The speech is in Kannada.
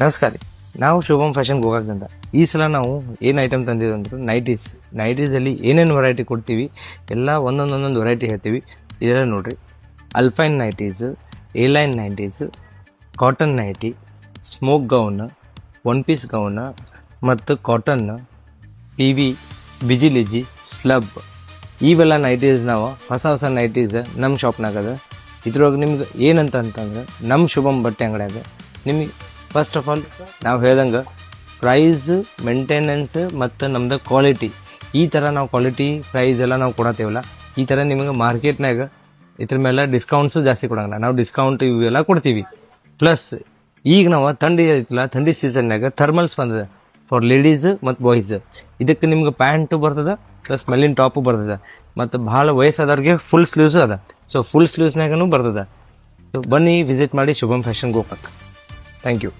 ನಮಸ್ಕಾರ ರೀ. ನಾವು ಶುಭಮ್ ಫ್ಯಾಷನ್ಗೆ ಹೋಗೋದಂತ ಈ ಸಲ ನಾವು ಏನು ಐಟಮ್ ತಂದಿದ್ದೀವಿ ಅಂದ್ರೆ ನೈಟೀಸಲ್ಲಿ ಏನೇನು ವೆರೈಟಿ ಕೊಡ್ತೀವಿ ಎಲ್ಲ ಒಂದೊಂದು ವೆರೈಟಿ ಹೇಳ್ತೀವಿ. ಇದೆಲ್ಲ ನೋಡ್ರಿ, ಅಲ್ಫೈನ್ nighties, A line nighties, cotton nighty, smock gown, one piece gown ಮತ್ತು ಕಾಟನ್, PV, ಬಿಜಿಲಿಜಿ, ಸ್ಲಬ್ ಇವೆಲ್ಲ ನೈಟೀಸ್ ನಾವು ಹೊಸ ನೈಟೀಸ್ ನಮ್ಮ ಶಾಪ್ನಾಗದ. ಇದ್ರೊಳಗೆ ನಿಮ್ಗೆ ಏನಂತ ಅಂತಂದ್ರೆ ನಮ್ಮ ಶುಭಮ್ ಬಟ್ಟೆ ಅಂಗಡಿಯಾಗ ನಿಮಗೆ ಫಸ್ಟ್ ಆಫ್ ಆಲ್ ನಾವು ಹೇಳ್ದಂಗೆ ಪ್ರೈಸ್ ಮೇಂಟೆನೆನ್ಸ್ ಮತ್ತು ನಮ್ದು ಕ್ವಾಲಿಟಿ, ಈ ಥರ ನಾವು ಕ್ವಾಲಿಟಿ ಪ್ರೈಸ್ ಎಲ್ಲ ನಾವು ಕೊಡತ್ತೇವಲ್ಲ, ಈ ಥರ ನಿಮಗೆ ಮಾರ್ಕೆಟ್ನಾಗ ಇದ್ರ ಮೇಲೆ ಡಿಸ್ಕೌಂಟ್ಸು ಜಾಸ್ತಿ ಕೊಡೋಂಗಿಲ್ಲ. ನಾವು ಡಿಸ್ಕೌಂಟ್ ಇವೆಲ್ಲ ಕೊಡ್ತೀವಿ. ಪ್ಲಸ್ ಈಗ ನಾವು ಥಂಡಿ ಐತಿಲ್ಲ, ಥಂಡಿ ಸೀಸನ್ನಾಗ ಥರ್ಮಲ್ಸ್ ಬಂದಿದೆ ಫಾರ್ ಲೇಡೀಸ್ ಮತ್ತು ಬಾಯ್ಸ್. ಇದಕ್ಕೆ ನಿಮ್ಗೆ ಪ್ಯಾಂಟು ಬರ್ತದೆ, ಪ್ಲಸ್ ಮೇಲಿನ ಟಾಪು ಬರ್ತದೆ, ಮತ್ತು ಭಾಳ ವಯಸ್ಸಾದವ್ರಿಗೆ ಫುಲ್ ಸ್ಲೀವ್ಸು ಅದ. ಸೊ ಫುಲ್ ಸ್ಲೀವ್ಸ್ನಾಗೂ ಬರ್ತದೆ. ಸೊ ಬನ್ನಿ, ವಿಸಿಟ್ ಮಾಡಿ ಶುಭಮ್ ಫ್ಯಾಷನ್ಗೆ ಹೋಗ್ಬೇಕು. Thank you.